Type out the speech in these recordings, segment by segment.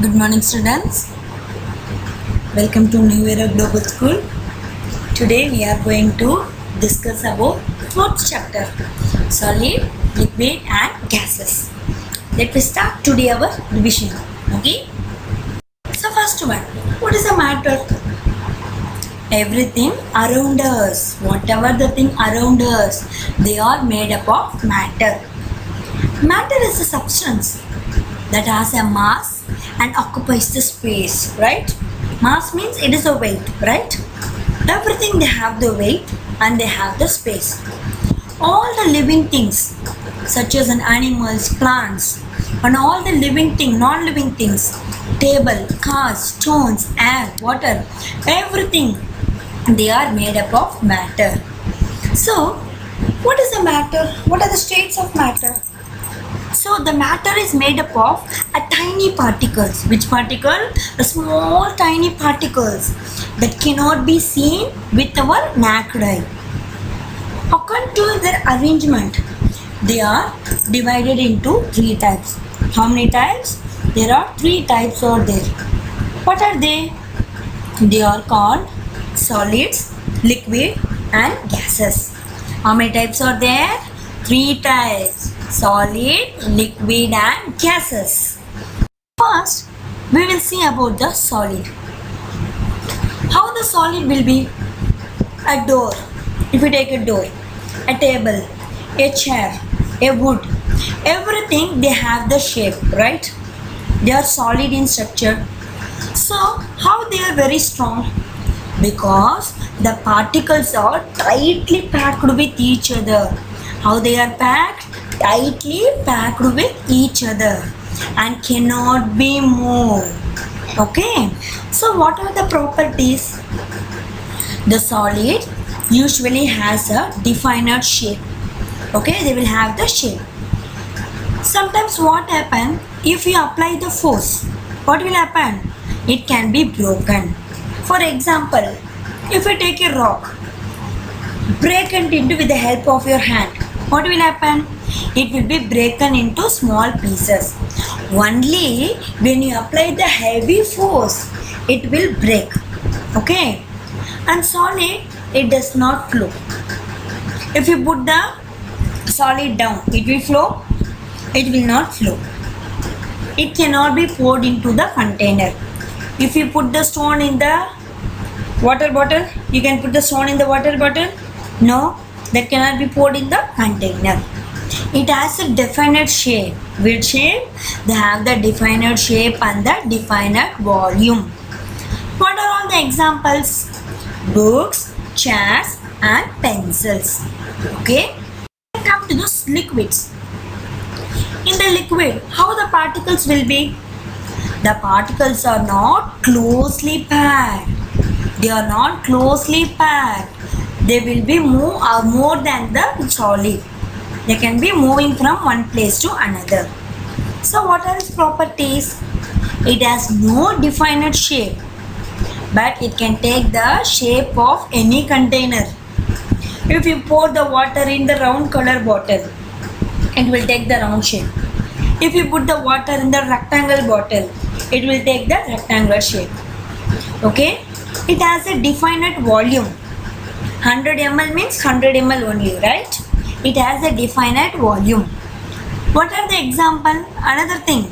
Good morning, students. Welcome to New Era Global School. Today we are going to discuss about fourth chapter, solid, liquid and gases. Let me start today our revision. Okay. So first one, what is a matter? Everything around us, whatever the thing around us, they are made up of matter. Matter is a substance that has a mass and occupies the space, right? Mass means it is a weight, right? Everything they have the weight and they have the space. All the living things such as animals, plants and all the living things, non-living things, table, cars, stones, air, water, everything, they are made up of matter. So, what is the matter? What are the states of matter? So the matter is made up of tiny particles. Which particle? The small tiny particles that cannot be seen with our naked eye. According to their arrangement, they are divided into three types. How many types? There are three types are there. What are they? They are called solids, liquid and gases. How many types are there? Three types: solid, liquid and gases. First, we will see about the solid. How the solid will be? A door. If you take a door, a table, a chair, a wood, everything they have the shape, right? They are solid in structure. So, how they are very strong? Because the particles are tightly packed with each other. How they are packed? Tightly packed with each other and cannot be moved. Okay. So what are the properties? The solid usually has a defined shape. Okay, they will have the shape. Sometimes what happen? If you apply the force, what will happen? It can be broken. For example, if you take a rock, break it into with the help of your hand, what will happen? It will be broken into small pieces. Only when you apply the heavy force, it will break. Okay? And solid, it does not flow. If you put the solid down, it will flow? It will not flow. It cannot be poured into the container. If you put the stone in the water bottle, you can put the stone in the water bottle? No, that cannot be poured in the container. It has a definite shape. Which shape? They have the definite shape and the definite volume. What are all the examples? Books, chairs and pencils. Okay. Come to those liquids. In the liquid, how the particles will be? The particles are not closely packed. They are not closely packed. They will be more than the solid. They can be moving from one place to another. So what are its properties? It has no defined shape, but it can take the shape of any container. If you pour the water in the round color bottle, it will take the round shape. If you put the water in the rectangle bottle, it will take the rectangular shape. Okay? It has a definite volume. 100 ml means 100 ml only, right? It has a definite volume. What are the example? Another thing,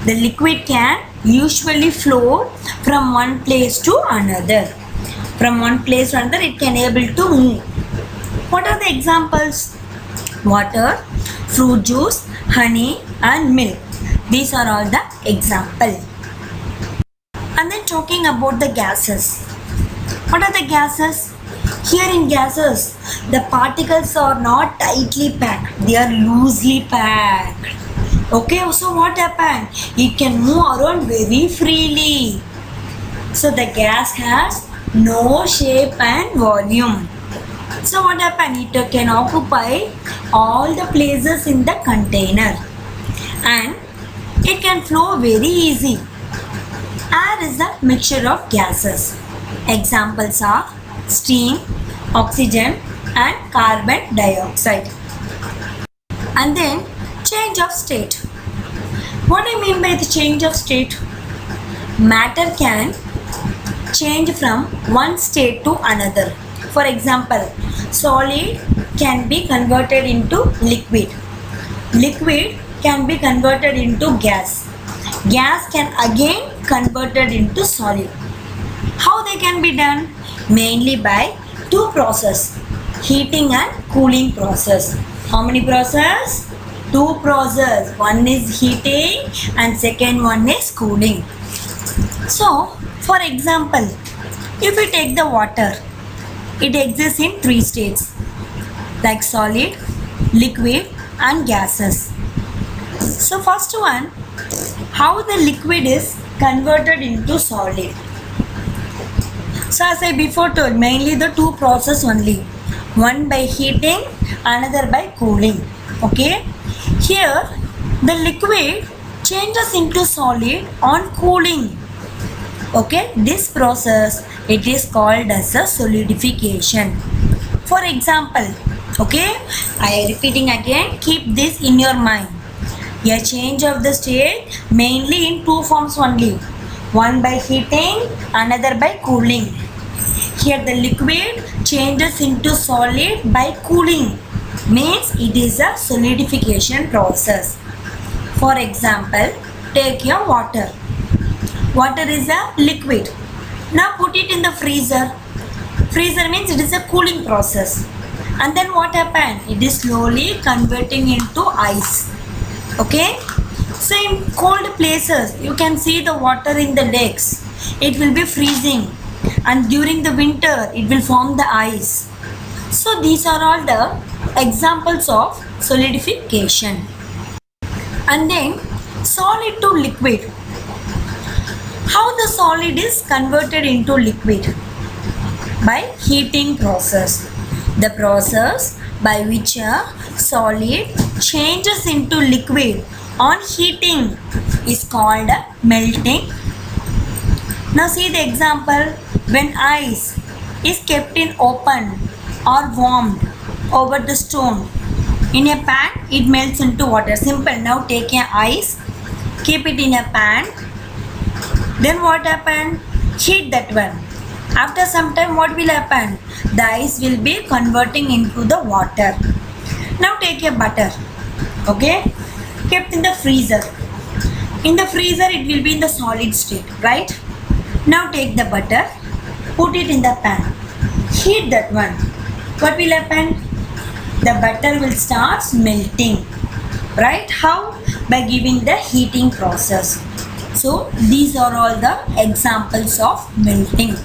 the liquid can usually flow from one place to another. From one place to another, it can able to move. What are the examples? Water, fruit juice, honey and milk. These are all the example. And then talking about the gases. What are the gases? Here in gases, the particles are not tightly packed. They are loosely packed. Okay, so what happened? It can move around very freely. So the gas has no shape and volume. So what happened? It can occupy all the places in the container. And it can flow very easy. Air is a mixture of gases. Examples are steam, oxygen and carbon dioxide. And then change of state. What I mean by the change of state? matter can change from one state to another. For example, solid can be converted into liquid. Liquid can be converted into gas. Gas can again converted into solid. How they can be done? Mainly by two process, heating and cooling process. How many process? Two process. One is heating and second one is cooling. So, for example, if we take the water, it exists in three states like solid, liquid and gases. So first one, how the liquid is converted into solid. So as I before told, mainly the two process only. One by heating, another by cooling. Okay. Here the liquid changes into solid on cooling. Okay. This process, it is called as a solidification. For example, okay, I am repeating again, keep this in your mind. A change of the state mainly in two forms only. One by heating, another by cooling. Here the liquid changes into solid by cooling. Means it is a solidification process. For example, take your water. Water is a liquid. Now put it in the freezer. Freezer means it is a cooling process. And then what happened? It is slowly converting into ice. Okay. So in cold places, you can see the water in the lakes. It will be freezing. And during the winter, it will form the ice. So these are all the examples of solidification. And then solid to liquid. How the solid is converted into liquid? By heating process. The process by which a solid changes into liquid on heating is called melting. Now see the example. When ice is kept in open or warmed over the stone in a pan, it melts into water. Simple. Now take a ice, keep it in a pan. Then what happen? Heat that one. After some time, what will happen? The ice will be converting into the water. Now take a butter. Okay? Kept in the freezer. In the freezer, it will be in the solid state, right? Now take the butter, put it in the pan. Heat that one. What will happen? The butter will start melting. Right? How? By giving the heating process. So these are all the examples of melting.